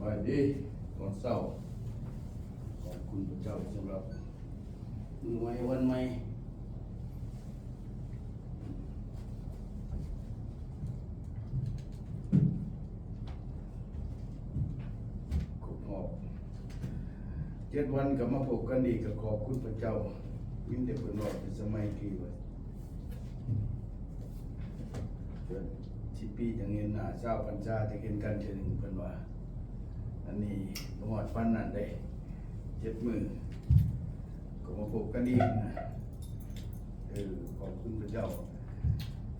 วันดีตอนเศร้าขอบคุณพระเจ้าสำหรับมือใหม่วันใหม่ครบหอบ7 วันก็มาพบกันอีกก็ขอบคุณพระเจ้ายิ่งแต่เพิ่นบอกในสมัยที่ว่าเกิด10 ปีจังเห็นหน้าเช้าพรรษาจะเห็นกันเทื่อหนึงเพิ่นว่าอันนี้หอดปันนั่นได้7 มื้อก็มาพบกันอีกนะขอบคุณพระเจ้า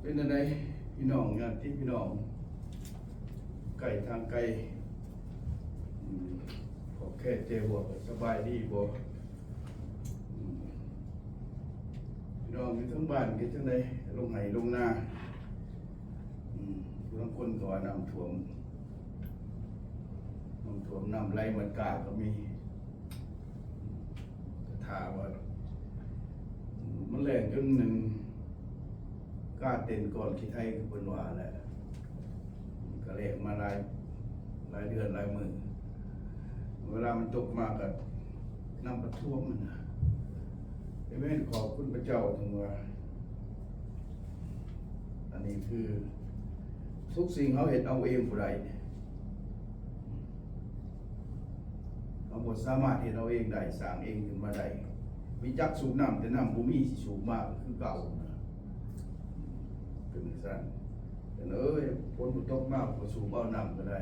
เป็นอะไรพี่น้องญาติพี่น้องไก่ทางไกลขอแค่เจหัวก็สบายดีบ่พี่น้องอยู่ทั้งบ้านกันจังไดลงไหลงนาบางคนก็ว่าน้ำท่วมน้ำไหลมันกาก็มีถามว่ามันแรงจนหนึ่งกล้าเต้นก่อนที่ไทยคือเป็นว่าแหละก็แรงมาหลายเดือนหลายมื้อเวลามันตกมาก็น้ำประท่วมมันนะแม่ขอบคุณพระเจ้าถึงว่าอันนี้คือทุกสิ่งเขาเห็นเอาเองผู้ใดเขาหมดสามารถเห็นเอาเองได้สร้างเองขึ้นมาได้มีจักสูบน้ำแต่น้ำบ่มีสิสูบมากคือเก่านะเป็นสั้นแต่ฝนตกมากก็สูบเอาน้ำก็ได้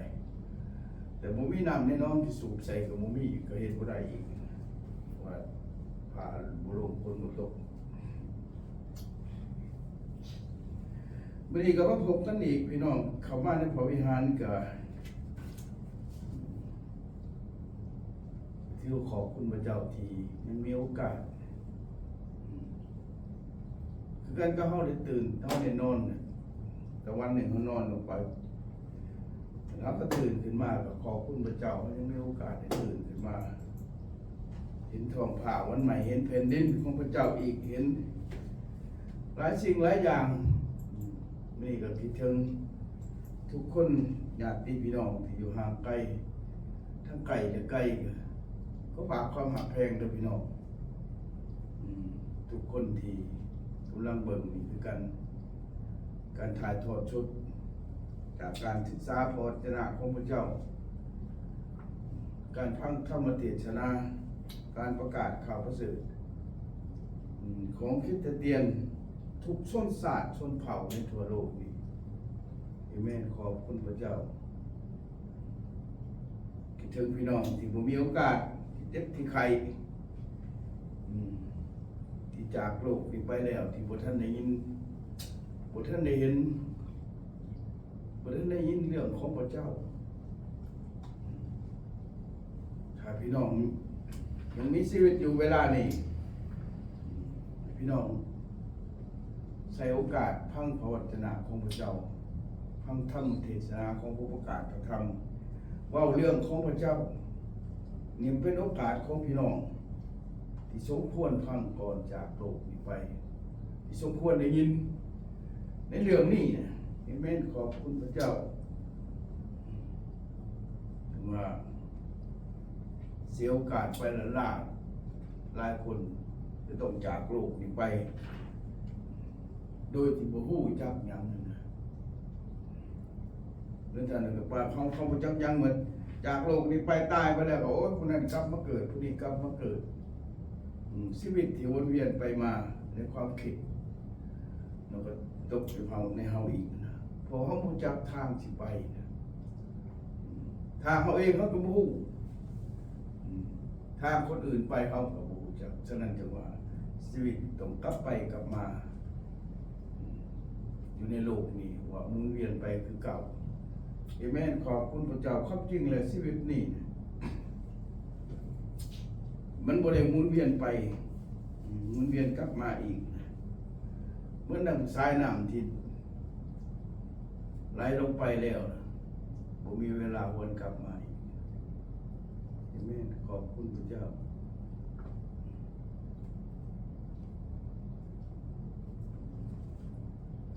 แต่บ่มีน้ำแน่นอนที่สูบใส่ก็บ่มีก็เฮ็ดบ่ได้อีกว่าผ่าบ่ลงฝนบ่ตกวันนี้ก็มาพบกันอีกพี่น้องเข้ามาในพระวิหารก็ที่ขอบคุณพระเจ้าที่ยังมีโอกาสคือการก็เฮาได้ตื่นเฮาได้นอนแต่วันหนึ่งเฮานอนลงไปแล้วก็ตื่นขึ้นมาก็ขอบคุณพระเจ้าเฮายังมีโอกาสได้ตื่นขึ้นมาเห็นท้องฟ้าวันใหม่เห็นแผ่นดินของพระเจ้าอีกเห็นหลายสิ่งหลายอย่างนี่ก็คิดถึงทุกคนญาติพี่น้องที่อยู่ห่างไกลทั้งไกลและใกล้ก็ฝากความหักแพงเด้อพี่น้องทุกคนที่กำลังเบิ่งนี่คือการถ่ายทอดชุดจากการศึกษาพระวจนะของพระเจ้าการฟังธรรมเทศนาการประกาศข่าวประเสริฐของคริสเตียนทุกชนชาติชนเผ่าในทั่วโลกนี้เอเมนขอบคุณพระเจ้าคิดถึงพี่น้องที่ผมมีโอกาสที่เจ็บที่ใครที่จากโลกนี้ไปแล้วที่บ่ท่านได้ยินบ่ท่านได้เห็นบ่ท่านได้ยินเรื่องของพระเจ้าถ้าพี่น้องยังมีชีวิตอยู่เวลานี้พี่น้องใส่โอกาสพังพระวจนะของพระเจ้าพังธรรมเทศนาของผู้ประกาศธรรมว่าเรื่องของพระเจ้านี่เป็นโอกาสของพี่น้องที่สมควรฟังก่อนจากโลกนี้ไปที่สมควรได้ยินในเรื่องนี้นะเอเมนขอบคุณพระเจ้าถึงว่าเสียโอกาสไปหลายคนจะต้องจากโลกนี้ไปโดยที่บ่ฮู้จักหยังนั่นนะเรื่องท่านก็ว่าเขาบ่จักหยังเหมือนจากโลกนี้ไปตายไปแล้วก็โอ้ยคนนั้นกลับมาเกิดคนนี้กลับมาเกิดชีวิตที่วนเวียนไปมาในความคิดแล้วก็ตกอยู่ในเฮาอีกนะเพราะเฮาบ่จักทางสิไปนะทางเฮาเองเฮาก็บ่ฮู้ทางคนอื่นไปเฮาก็บ่รู้จักฉะนั้นจึงว่าชีวิตต้องกลับไปกลับมาอยู่ในโลกนี้ว่าหมุนเวียนไปคือเก่าเอเมนขอบคุณพระเจ้าความจริงแล้วชีวิตนี้มันบ่ได้หมุนเวียนไปหมุนเวียนกลับมาอีกเหมือนดังสายน้ำที่ไหลลงไปแล้วบ่มีเวลาวนกลับมาอีกเอเมนขอบคุณพระเจ้า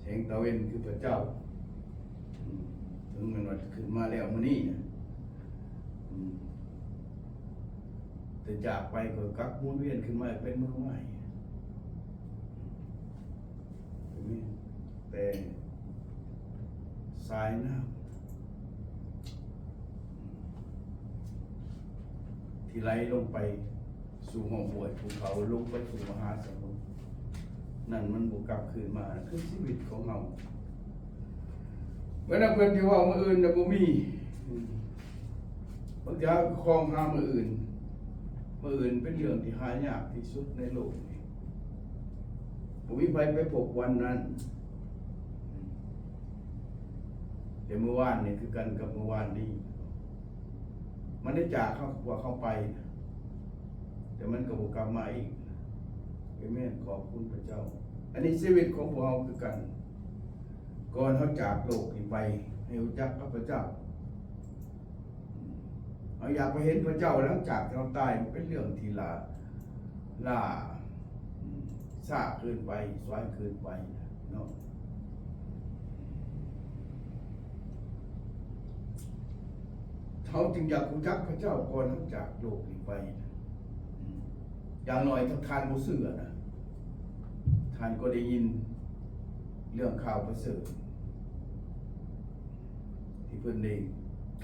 แสงตะเวนคือพระเจ้าถึงมันว่าขึ้นมาแล้วมื้อนี้นะ อืมแต่จากไปก็กลับหมุนเวียนขึ้นมาเป็นมือใหม่แต่สายน้ำที่ไหลลงไปสู่ห้องบวชภูเขาลงไปสู่มหาสมุทรนั่นมันบุกกลับคืนมาคือชีวิตของเราเมื่อนักเพื่อนที่ว่ามืออื่นนะบ่มีบางทีคลองหามืออื่นเป็นเรื่องที่หายากที่สุดในโลกนี้ผมมีไปพบวันนั้นแต่เมื่อวานนี่คือกันกับเมื่อวานนี้มันได้จากเข้าไปแต่มันก็บ่กลับมาอีกเอเมนขอบคุณพระเจ้าอันนี้ชีวิตของพวกเราคือกันก่อนเขาจากโลกนี้ไปให้รู้จักพระเจ้าเราอยากไปเห็นพระเจ้าหลังจากที่เราตายมันเป็นเรื่องที่ล่าซาเกินไปสวยเกินไปเนาะเขาจึงอยากรู้จักพระเจ้าก่อนหลังจากโลกนี้ไปอย่างน้อยถ้าทานบ่เชื่อนะทานก็ได้ยินเรื่องข่าวประเสริฐที่เพิ่นได้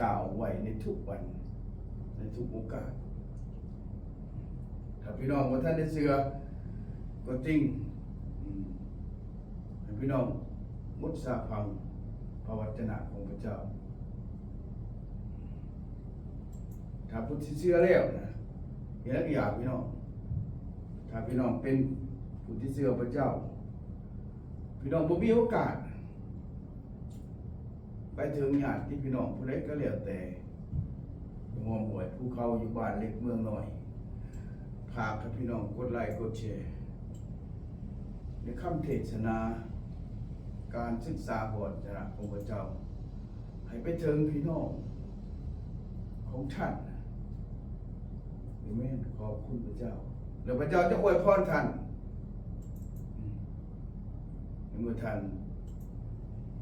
กล่าวไว้ในทุกวันในทุกโอกาสถ้าพี่น้องว่าท่านได้เชื่อก็จริงให้พี่น้องมุดสาพังพระวจนะของพระเจ้าถ้าผู้ที่เชื่อแล้วนะเห็นแล้วก็อยากพี่น้องถ้าพี่น้องเป็นผู้ที่เชื่อพระเจ้าพี่น้องบ่มีโอกาสไปถึงญาติที่พี่น้องผู้ใดก็แล้วแต่หัวหมวยภูเขาอยู่บ้านเล็กเมืองน้อยฝากให้พี่น้องกดไลค์กดแชร์ในคำเทศนาการศึกษาบทนะของพระเจ้าให้ไปถึงพี่น้องของท่านเอเมนขอบคุณพระเจ้าแล้วพระเจ้าจะอวยพรท่านเมื่อท่าน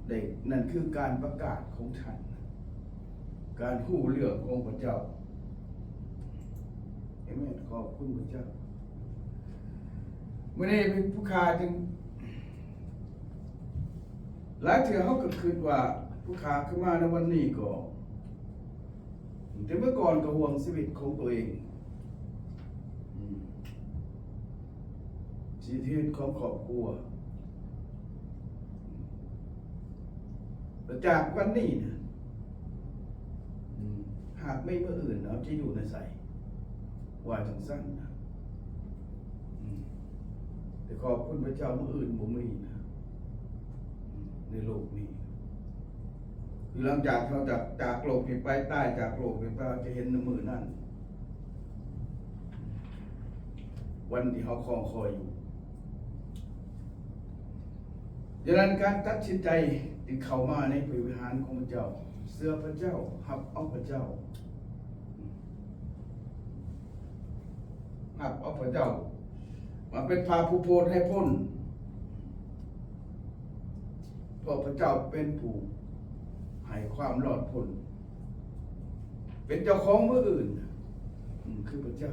ได้นั่นคือการประกาศของท่านการฮู้เรื่องของพระเจ้าเอเมนขอบคุณพระเจ้าเมื่อนี้เป็นผู้ค้าจึงหลายเถื่อเขาก็คิดว่าผู้ค้าขึ้นมาในวันนี้ก็แต่เมื่อก่อนก็ห่วงชีวิตของตัวเองชีวิตของครอบครัวแต่จากวันนี้นะหากไม่เมื่ออื่นเราจะอยู่ในใส่ว่าจังสั้นนะแต่ขอบคุณพระเจ้าเมื่ออื่นบ่มีนะในโลกนี้คือหลังจากเขาจากโลกนี้ไปใต้จากโลกนี้ไปจะเห็นในมือนั่นวันที่เขาคลองคอยอยู่ดังนั้นการตัดสินใจที่เข้ามาในพระวิหารของพระเจ้าเสื้อพระเจ้าหับเอาพระเจ้าหับเอาพระเจ้ามาเป็นพาผู้โพธิให้พ้นเพราะพระเจ้าเป็นผู้ให้ความรอดพ้นเป็นเจ้าของเมื่ออื่นคือพระเจ้า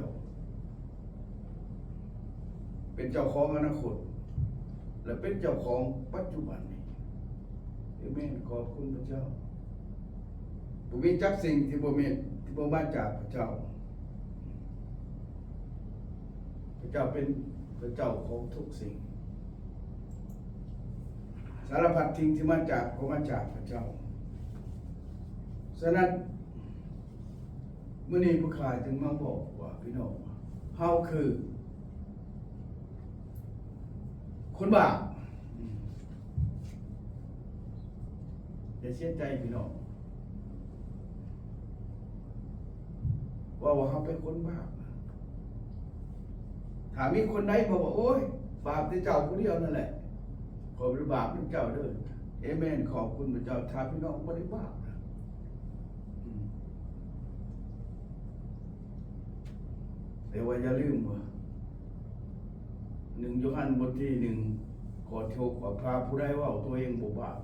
เป็นเจ้าของอนาคตและเป็นเจ้าของปัจจุบันนี้เอเมนขอบคุณพระเจ้าบ่มีจักสิ่งที่บ่มาจากพระเจ้าพระเจ้าเป็นพระเจ้าของทุกสิ่งสารพัดสิ่งที่มาจากก็มาจากพระเจ้าฉะนั้นมื้อนี้ผู้ข่ายจึงมาบอกว่าพี่น้องเฮาคือคนบาปอย่าเสียใจพี่น้องว่าเขาเป็นคนบาปถ้ามีคนใดบอกว่าโอ้ยบาปที่เจ้าผู้เดียวนั่นแหละขอเป็นบาปที่เจ้าเด้อเอเมนขอบคุณพระเจ้าถ้าพี่น้องไม่ได้บาปแต่ว่าอย่าลืมว่า1 โยฮันบทที่ 1ขอโทษขอพาผู้ใดว่าตัวเองบ่บาป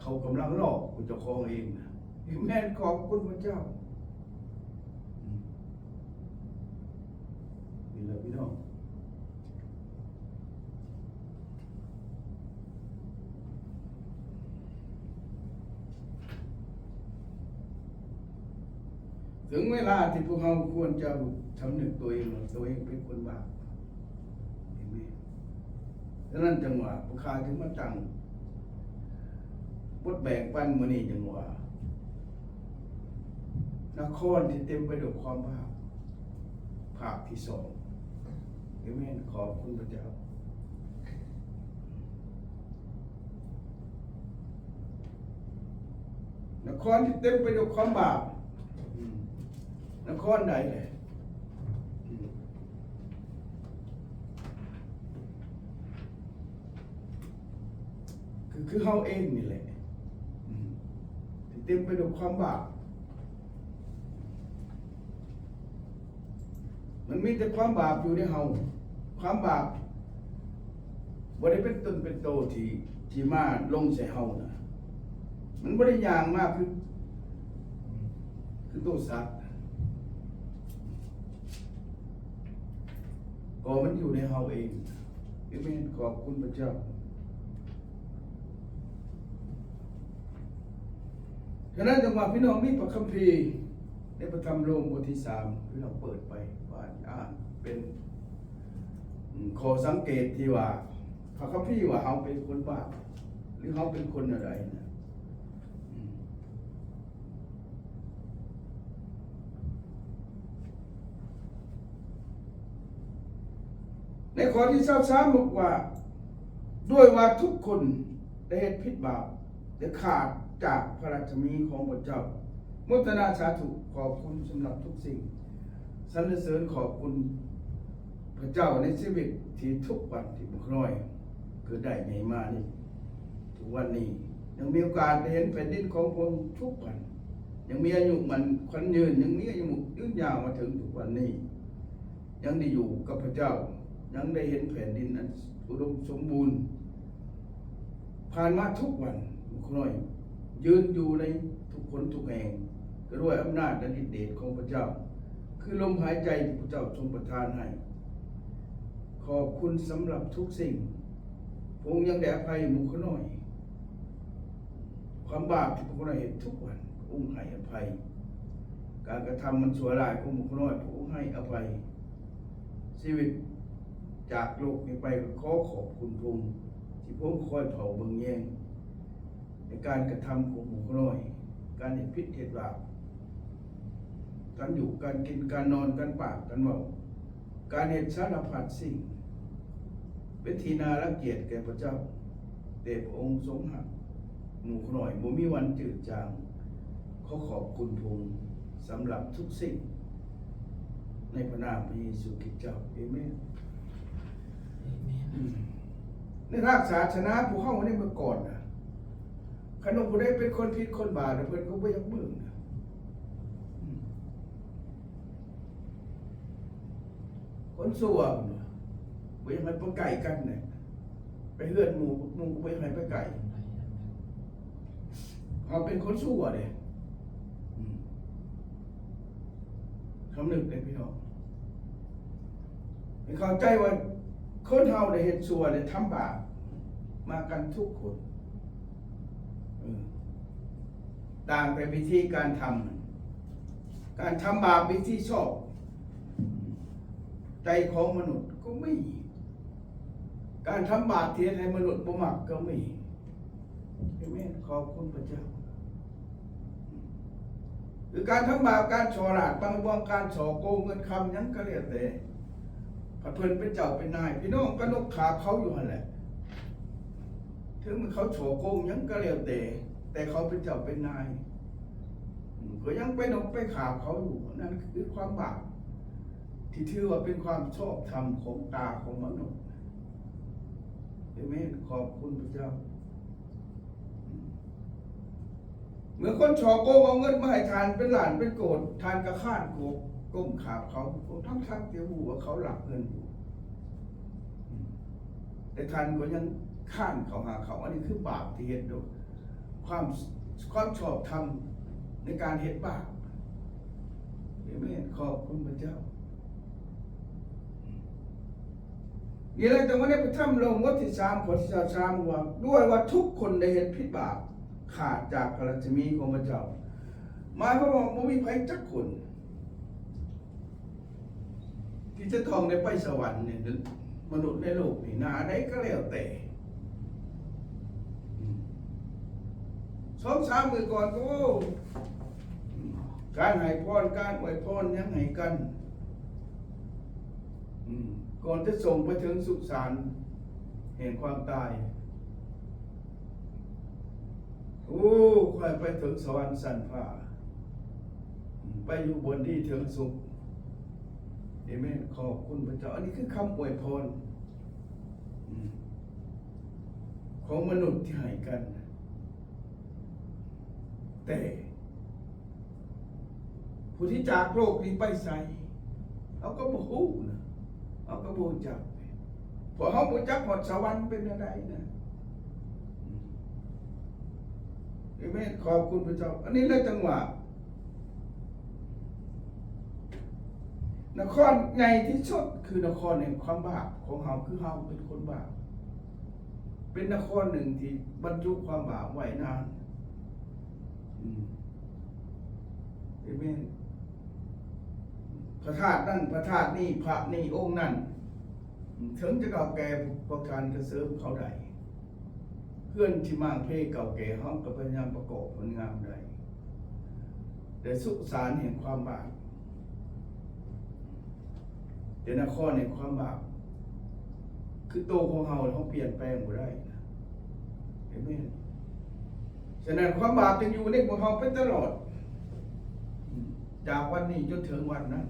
เขากำลังหลอกผู้เจ้าของเองนะ แม่นขอบคุณพระเจ้านี่แหละพี่น้องถึงเวลาที่พวกเราควรจะสำนึกตัวเองว่าตัวเองเป็นคนบาปเห็นไหมดังนั้นจังหวะพวกข้าถึงมาตั้งบทแบกปันมื้อนี้จังหวะนครที่เต็มไปด้วยความบาปภาคที่สองเห็นไหมขอบคุณพระเจ้านครที่เต็มไปด้วยความบาปนครใดเลยคือเฮาเองนี่แหละที่เต็มไปด้วยความบาปมันมีแต่ความบาปอยู่ในเฮาความบาปบ่ได้เป็นต้นเป็นโตที่มาลงใส่เฮานะมันบ่ได้ย่างมากคือตัวสัตว์ก็มันอยู่ในเฮาเองอาเมนขอบคุณพระเจ้าฉะนั้นจังหวะพี่น้องมีพระคัมภีร์ในพระธรรมโรมบทที่3พี่น้องเปิดไปอ่านเป็นข้อสังเกตที่ว่าพระคัมภีร์ว่าเฮาเป็นคนบาปหรือเฮาเป็นคนอะไรนะในข้อที่23บอกว่าด้วยว่าทุกคนได้เฮ็ดผิดบาปได้ขาดจากพระราชมีของพระเจ้ามุตนาสาธุขอบคุณสำหรับทุกสิ่งสรรเสริญขอบคุณพระเจ้าในชีวิตที่ทุกวันที่บุคน้อยเกิดได้ใหญ่มานี่ทุกวันนี้ยังมีโอกาสได้เห็นแผ่นดินของพระองค์ทุกวันยังมีอายุมันขวัญยืนยังมีอายุยืนยาวมาถึงทุกวันนี้ยังได้อยู่กับพระเจ้ายังได้เห็นแผ่นดินอันอุดมสมบูรณ์ผ่านมาทุกวันบุคน้อยยืนอยู่ในทุกคนทุกแห่งก็ด้วยอำนาจและฤทธิ์เดชของพระเจ้าคือลมหายใจที่พระเจ้าทรงประทานให้ขอบคุณสำหรับทุกสิ่งพระองค์ยังได้อภัยหมู่ขน้อยความบาปที่พวกเราเห็นทุกวันพระองค์ให้อภัยการกระทำมันชั่วร้ายของหมู่ขน้อยพระองค์ให้อภัยชีวิตจากโลกนี้ไปขอขอบคุณพระองค์ที่พระองค์คอยเผาเบิ่งแยงในการกระทำของหมู่ขน้อยการเห็นผิดเห็นบาปการอยู่การกินการนอนการปากการเมาการเห็นสารพัดสิ่งเป็นทีนารังเกียจแก่พระเจ้าแต่พระองค์ทรงหักหมู่ขน้อยบ่มีวันจืดจางขอบคุณพระองค์สำหรับทุกสิ่งในพระนามพระเยซูคริสต์เจ้าเอเมนในทางศาสนาผู้เข้าในเมื่อก่อนนะขนมผู้ใดเป็นคนผิดคนบาปเพิ่นก็บ่อยากเบิ่งนะคนชั่วบ่อยากให้ไปไก่กันเนี่ยไปเฮือนหมู่บ่อยากให้ไปไก่เขาเป็นคนชั่วเด้คำนึกเลยพี่น้องให้เข้าใจว่าคนเฮาได้เฮ็ดชั่วได้ทำบาปมากันทุกคนต่างแต่วิธีการทำบาปวิธีชอบใจของมนุษย์ก็ไม่การทำบาปที่ให้มนุษย์บ่มักก็ไม่เห็นไหมขอบคุณพระเจ้าหรือการทำบาปการช่อราดบางวงการฉอโกงเงินคำยังก็เรียกแต่พระเพิ่นเป็นเจ้าเป็นนายพี่น้องก็นกขาเขาอยู่หั่นแหละถึงเขาฉอโกงยังก็เรียกแต่เขาเป็นเจ้าเป็นนายก็ยังไปนกไปขาเขาอยู่นั่นคือความบาปที่ถือว่าเป็นความชอบธรรมของตาของมนุษย์เห็นไหมขอบคุณพระเจ้าเมื่อคนฉอโกงเอาเงินมาให้ทานเป็นหลานเป็นโกรธทานกระข้านโกงก้มขาเขาทั้งเตี้ยหูว่าเขาหลักเงินอยู่แต่ทานก็ยังข้านเขาหาเขาอันนี้คือบาปที่เห็นด้วยความชอบธรรม ในการเฮ็ดบาปเอเมนขอบคุณพระเจ้านี่แหละแต่ว่าในพระธรรมโรมบทที่3ข้อที่23ว่าด้วยว่าทุกคนได้เฮ็ดผิดบาปขาดจากพระราชมีของพระเจ้าหมายความว่าบ่มีไผจักคนที่จะท่องได้ไปสวรรค์เนี่ยมนุษย์ในโลกนี่หน้าใดก็แล้วแต่2-3 มื้อก่อนก็การให้พรการอวยพรยังให้กันก่อนจะส่งไปถึงสุสานแห่งความตายโอ้ค่อยไปถึงสวรรค์สันฟ้าไปอยู่บนที่ถึงสุขเอเมนขอบคุณพระเจ้าอันนี้คือคำอวยพรของมนุษย์ที่ให้กันแต่ผู้ที่จากโลกนี้ไปไสเอาก็บ่ฮู้นะเอาก็บ่จักเพราะเฮาบ่จักฮอดสวรรค์เป็นอะไรนะเอเมนขอบคุณพระเจ้าอันนี้เลยจังหวะนครใหญ่ที่สุดคือนครแห่งความบาปของเฮาคือเฮาเป็นคนบาปเป็นนครหนึ่งที่บรรจุความบาปไว้นานเอเมนพระธาตุนั่นพระธาตุนี่พระนี่องค์นั่นถึงจะเก่าแก่ประการกระเสริมเขาใดเพื่อนที่มางเพเก่าแก่ห้องกับพยายามประกอบผลงามใดแต่สุสานแห่งความบาปเดี๋ยวนครแห่งความบาปคือโตของเราเขาเปลี่ยนแปลงบ่ได้นะเห็นไหมฉะนั้นความบาปจะอยู่ในพวกเราเป็นตลอดจากวันนี้จนถึงวันนั้น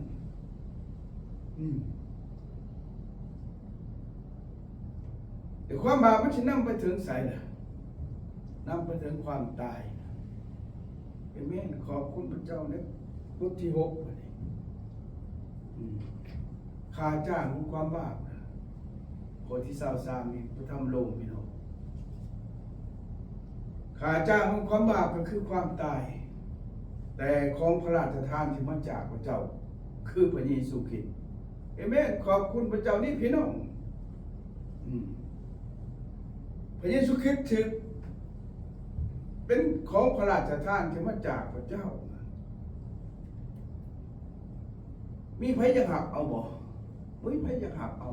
แต่ความบาปมันจะนำไปถึงไสล่ะนำไปถึงความตายเอเมนขอบคุณพระเจ้าในบทที่6วันนี้ค่าจ้างของความบาปข้อที่23มีพระธรรมโรมพี่น้องค่าจ้างของความบาปก็คือความตายแต่ของพระราชทานที่มาจากพระเจ้าคือพระเยซูคริสต์เอเมนขอบคุณพระเจ้านี่พี่น้องพระเยซูคริสต์ถือเป็นของพระราชทานที่มาจากพระเจ้ามีไผจะหักเอาบ่ไม่ไผจะหักเอา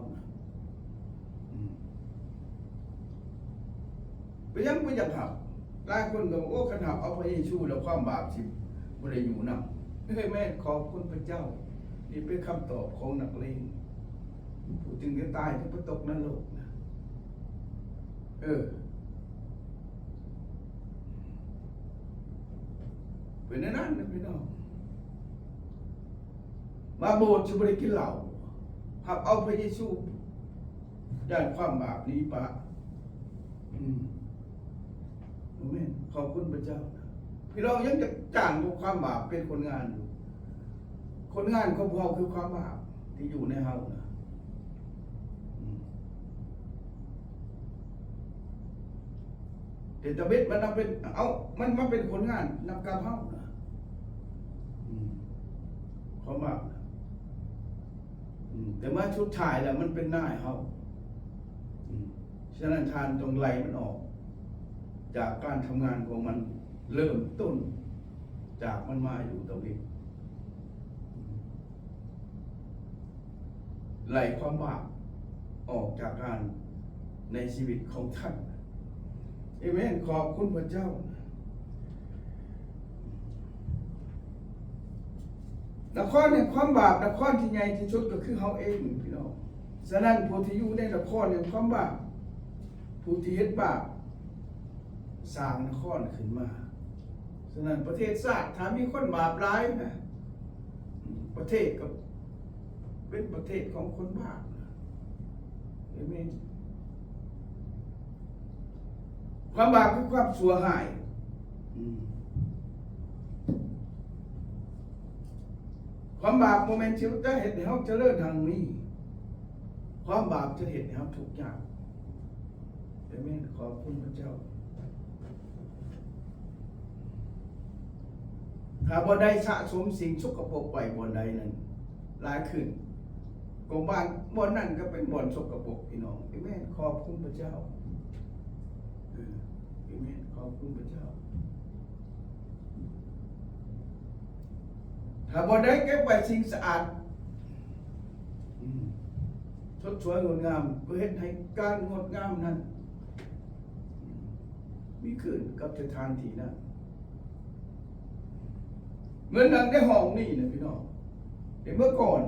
ไปยังไม่อยากหักหลายคนก็บอกโอ้ขนาดเอาพระเยซูแล้วความบาปสิบ่ได้อยู่นำเฮ้ยแม่ขอบคุณพระเจ้านี่เป็นคำตอบของนักเลงผู้จึงจะตายที่ประตกนรกนะเป็นนั่นนะพี่น้องมาโบสถ์จะบ่ได้กินเหล้าหักเอาพระเยซูย่านความบาปนี้ปะอาเมนขอบคุณพระเจ้าพี่น้องยังจะจ้างพวกความบาปเป็นคนงานอยู่คนงานของพวกเราคือความบาปที่อยู่ในเฮานะแต่ตะเบ็ดมันเป็นมันมาเป็นคนงานนำกับเฮานะความบาปนะแต่เมื่อชุดถ่ายแล้วมันเป็นหน้าเฮาฉะนั้นทานตรงไหลมันออกจากการทำงานของมันเริ่มต้นจากมันมาอยู่ตรงนี้ไหลความบาปออกจากการในชีวิตของท่านเอเมนขอบคุณพระเจ้านครแห่งความบาปนครที่ใหญ่ที่สุดก็คือเฮาเองพี่น้องฉะนั้นผู้ที่อยู่ในนครแห่งความบาปผู้ที่เฮ็ดบาปสร้างนครขึ้นมาฉะนั้นประเทศชาติถ้ามีคนบาปร้ายนะประเทศก็เป็นประเทศของคนบาปเห็นไหมความบาปคือความชั่วหายความบาปโมเมนต์ชีวิตจะเห็นให้เขาเจริญทางนี้ความบาปจะเห็นให้เขาทุกอย่างเห็นไหมขอบคุณพระเจ้า ถ้าบ่ได้สะสมสิ่งสกปรกไว้บ่อนใดนั้นหลายขึ้นกองบ้านบ่อนนั้นก็เป็นบ่อนสกปรกพี่น้องอาเมนขอบคุณพระเจ้าอาเมนขอบคุณพระเจ้าถ้าบ่ได้เก็บไว้สิ่งสะอาดสดสวยงดงามก็เฮ็ดให้การงดงามนั้นมีขึ้นกับสถานที่นั้นเหมือนดังในห้องนี่นะพี่น้องแต่เมื่อก่อน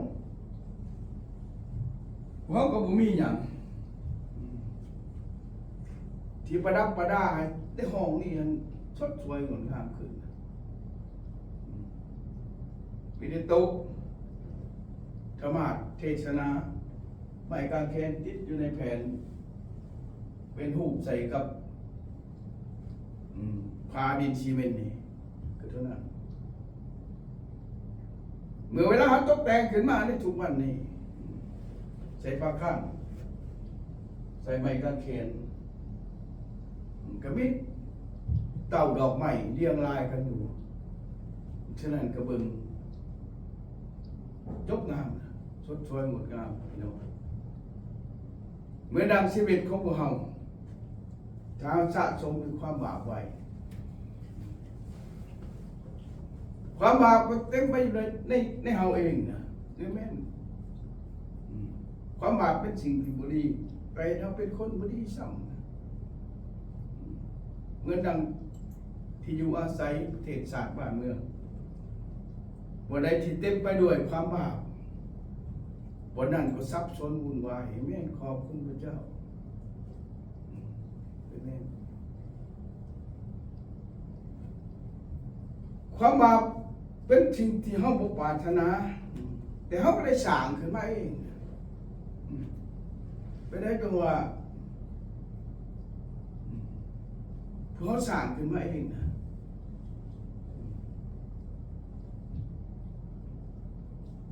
เขาก็บ่มีหยังที่ประดับประดาให้ในห้องนี่มันสดสวยงดงามขึ้นมีแต่โต๊ะธรรมะเทศนาไม้กางเขนติดอยู่ในแผ่นเป็นหูปใส่กับพาดินซีเมนต์นี่ก็เท่านั้นเมื่อเวลาตกแต่งขึ้นมาในทุกวันนี้ใส่ผ้าข้างใส่ไม้กางเขนก็มีเต่าดอกไม้เรียงรายกันอยู่ฉะนั้นกระเบิงยกงามสดสวยงดงามพี่น้องเมื่อดังชีวิตของพวกเราทางสะสมด้วยความบาปไว้ความบาปก็เต็มไปอยู่ในเฮาเองนะนี่แม่นความบาปเป็นสิ่งที่บ่ดีไปเราเป็นคนบ่ดีซ้ำเมื่อดังที่อยู่อาศัยประเทศชาติบ้านเมืองบ่ได้ที่เต็มไปด้วยความบาปบ่นั้นก็ซับซ้อนวุ่นวายแม่นขอบคุณพระเจ้าแม่นความบาปเป็นสิ่งที่เฮาบ่ปรารถนาแต่เฮาก็ได้สร้างขึ้นมาเองไปได้ตรงว่าเพราะสร้างขึ้นมาเองนะ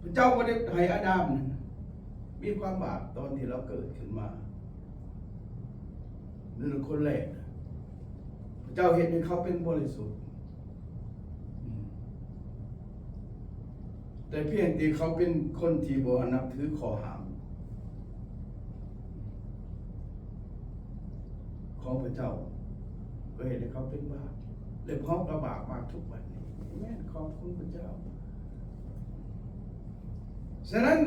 พระเจ้าก็ได้ให้อาดัมมีความบาปตอนที่เราเกิดขึ้นมานั่นคนแรกพระเจ้าเห็นให้เขาเป็นบริสุทธิ์แต่เพียงแต่เขาเป็นคนที่บ่นับถือข้อห้ามของพระเจ้าก็เห็นให้เขาเป็นบาปเลยพร้อมกับบาปมาทุกวันนี้แม่ขอบคุณพระเจ้าฉะนั้น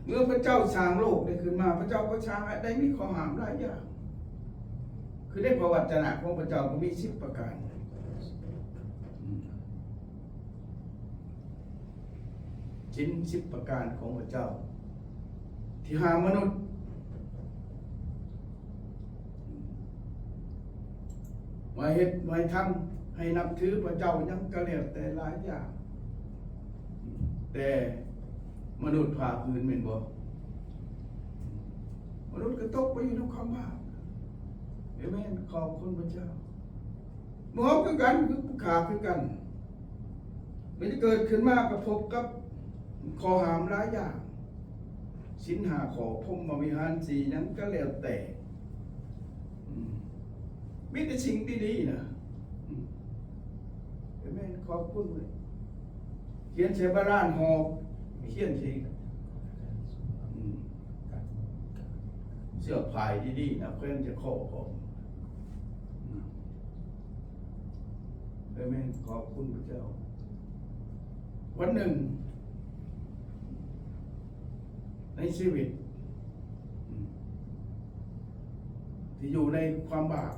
เมื่อพระเจ้าสร้างโลกได้ขึ้นมาพระเจ้าก็สร้างได้มีข้อห้ามหลายอย่างคือได้ประวัติศาสตร์ของพระเจ้าก็มี10ประการชิ้น10ประการของพระเจ้าที่หามนุษย์มาเฮ็ดมาทำให้นับถือพระเจ้ายังกระเลียบแต่หลายอย่างแต่มนุษย์ผ่าพื้นเป็นบ่มนุษย์ก็ตกไปอยู่ในความบาปเอเมนขอบคุณพระเจ้าหมอคือกันคือผู้ขาคือกันมันจะเกิดขึ้นมากับพบกับข้อหามหลายอย่างศีล5ข้อพรหมวิหาร4นั้นก็แล้วแต่มีแต่สิ่งดีๆนะเอเมนขอบคุณเลยเขียนเชบาร่านหอบเขียนสิเสื้อผ้าดีๆนะเพื่อนจะขอผมเอเมนขอบคุณพระเจ้าวันหนึ่งในชีวิตที่อยู่ในความบาป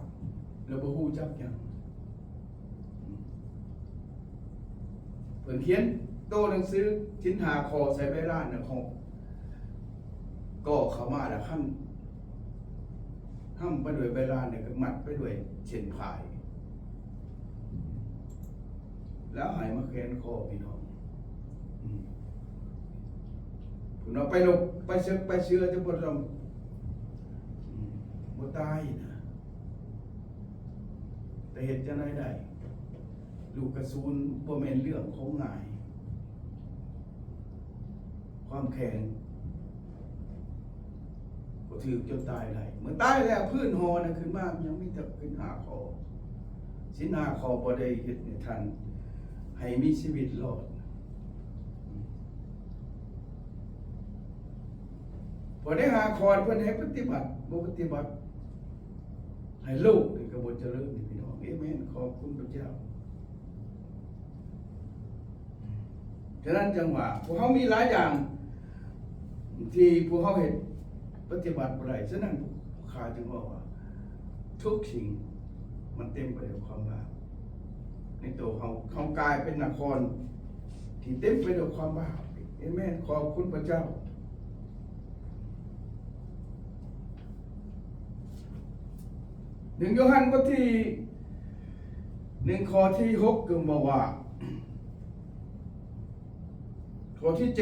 แล้วบ่ฮู้จักหยังเพิ่นเขียนโตหนังสือชิ้น5ข้อใส่ไว้ร้านน่ะของก็เข้ามาแล้วห้ำไปด้วยใบลานเนี่ยก็มัดไปด้วยเช่นพาย แล้วหายมาแขนคอพี่น้องคุณเอาไปลงไปเชื้อจะปวดลมบ่ตายนะแต่เหตุจะไหนได้ลูกกระสุนบ่แม่นเรื่องของง่ายความแข็งก็ถือจนตายได้เมื่อตายแล้วพื้นหอนะขึ้นมายังมีแต่ขึ้นหาคอสินหาคอบ่ได้เฮ็ดในทัน ให้มีชีวิตรอดพอได้หาคอนเพื่อนให้ปฏิบัติบ่ปฏิบัติให้ลูกนี่ก็บ่เจริญนี่พี่น้องเอเมนขอบคุณพระเจ้าฉะนั้นจังหวะพวกเขามีหลายอย่างที่พวกเขาเห็นปฏิบัติอะไรฉะนั้นข้าจึงบอกว่าทุกสิ่งมันเต็มไปด้วยความบาปในตัวเขากลายเป็นนครที่เต็มไปด้วยความบาปเอเมนขอบคุณพระเจ้า1 โยฮันบทที่1ข้อที่6ก็บอกว่าข้อที่7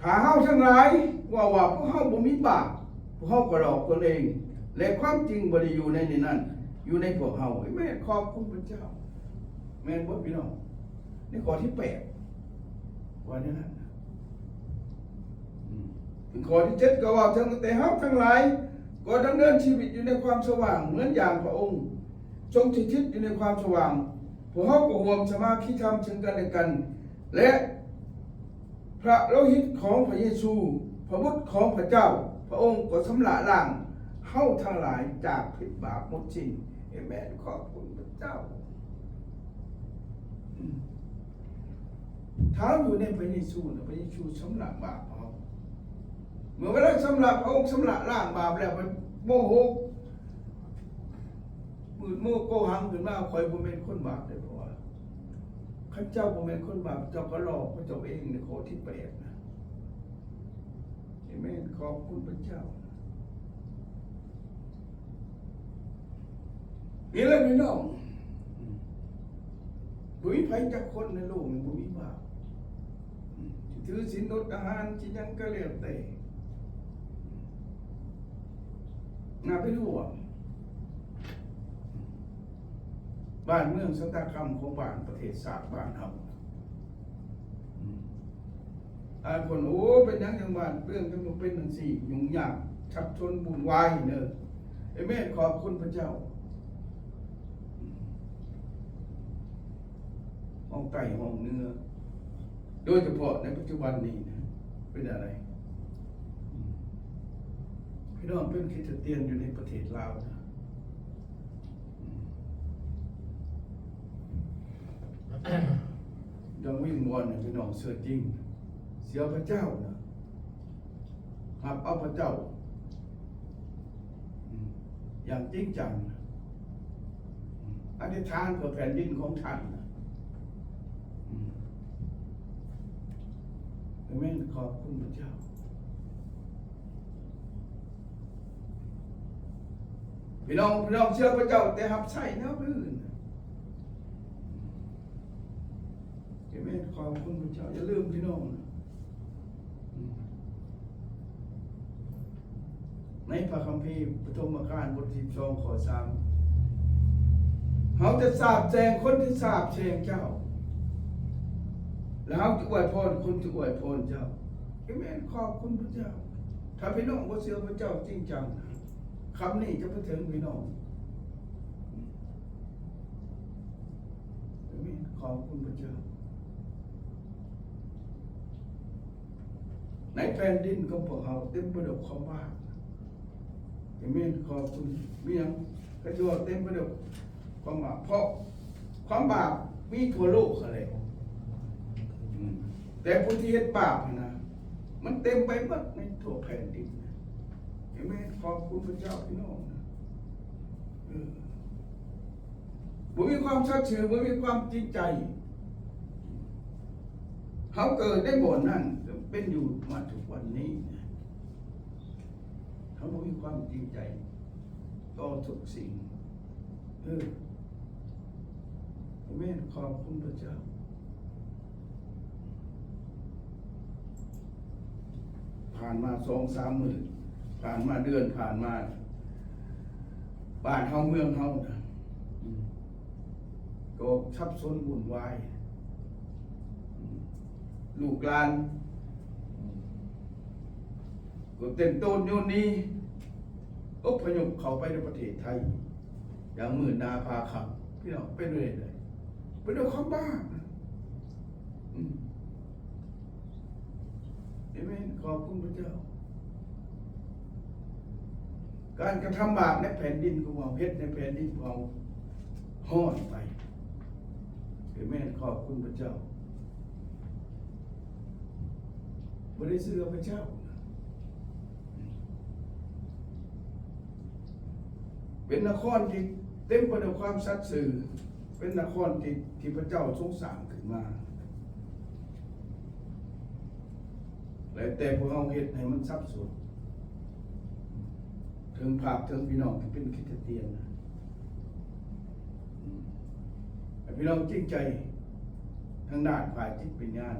ถ้าเฮาทั้งหลายว่าพวกเฮาบ่มีบาปพวกเฮาก็หลอกตนเองและความจริงบ่ได้อยู่ในนั้นอยู่ในพวกเฮาแม่ขอบคุณพระเจ้าแม่นบ่พี่น้องในข้อที่8ว่าอย่างนั้นถึงข้อที่7ก็ว่าแต่เฮาทั้งหลายก็ดำเนินชีวิตอยู่ในความสว่างเหมือนอย่างพระองค์ทรงสถิตอยู่ในความสว่างพวกเฮาก็ร่วมสมาธิธรรมซึ่งกันและกันและพระโลหิตของพระเยซูพระบุตรของพระเจ้าพระองค์ก็ชำระล้างเฮาทั้งหลายจากผิดบาปหมดสิ้นเอเมนขอบคุณพระเจ้าถ้าอยู่ในพระเยซูนะพระเยซูชำระบาปเอาเมื่อเวลาชำระพระองค์ชำระล้างบาปแล้วมันโมโหมืดโมโกหังขึ้นมาคอยบ่แม่นคนบาปได้เพราะว่าข้าเจ้าบ่แม่นคนบาปเจ้าก็หลอกพระเจ้าเองในข้อที่8นะเอเมนขอบคุณพระเจ้านี่แหละพี่น้องบุญไผจักคนในโลกนี้บ่มีบาปถือศีลอดอาหารสิยังก็แล้วแต่น่าเป็นห่วงบ้านเมืองชะตากรรมของบ้านประเทศชาติบ้านเฮาคนโอ้เป็นยังจังบ้านเรื่องจังเป็นจังซี่ยุ่งยากทับชนบุญวายเด้อเอเมนขอบคุณพระเจ้าห้องไก่ห้องเนื้อโดยเฉพาะในปัจจุบันนี้เป็นอะไรพี่น้องเป็นคริสเตียนอยู่ในประเทศลาวนะยังวิ่งวนพี่น้องเสือจริงเสียพระเจ้านะหับเอาพระเจ้าอย่างจริงจังอธิษฐานเพื่อแผ่นดินของท่านนะอาเมนขอบคุณพระเจ้าพี่น้องเชื่อพระเจ้าแต่หับใส่แนวอื่นอาเมนขอบคุณพระเจ้าอย่าลืมพี่น้องในพระคัมภีร์ปฐมกาลบท12ข้อ3เขาจะสาบแช่งคนที่สาบแช่งเจ้าแล้วเขาจะอวยพรคนที่อวยพรเจ้าอาเมนขอบคุณพระเจ้าถ้าพี่น้องบ่เชื่อพระเจ้าจริงจังคำนี้จะไปถึงพี่น้องอาเมนขอบคุณพระเจ้าในแผ่นดินของพวกเขาเต็มไปด้วยความบาปอาเมนขอบคุณมีหยังก็จะเต็มไปด้วยความบาปเพราะความบาปมีทั่วโลกอะไรแต่ผู้ที่เฮ็ดบาปนะมันเต็มไปหมดในทั่วแผ่นดินอาเมนขอบคุณพระเจ้าพี่น้องบ่มีความชัดเจนบ่มีความจริงใจเขาเกิดได้บ่นั่นเป็นอยู่มาทุกวันนี้เขาบ่มีความจริงใจต่อทุกสิ่งอาเมนขอบคุณพระเจ้าผ่านมา 2-3 มื้อผ่านมาเดือนผ่านมาบ้านเฮาเมืองเฮาก็ทับซ้อนวุ่นวายลูกหลานก็เต็มต้นโยนนี้โอ้ อพยพเขาไปในประเทศไทยอย่างหมื่นนาพาขับพี่น้องเป็นเลยเป็นด้วยความบ้าเอเมนขอบคุณพระเจ้าการกระทำบาปในแผ่นดินของเราเพชรในแผ่นดินของเราห้อนไปเอเมนขอบคุณพระเจ้าไม่ได้เชื่อพระเจ้าเป็นนครที่เต็มไปด้วยความสัตย์ซื่อเป็นนครที่พระเจ้าทรงสร้างขึ้นมาแล้วแต่พวกเราเฮ็ดให้มันซับซ้อนถึงภาพถึงพี่น้องที่เป็นคริสเตียนนะพี่น้องจริงใจทางด้านฝ่ายจิตวิญญาณ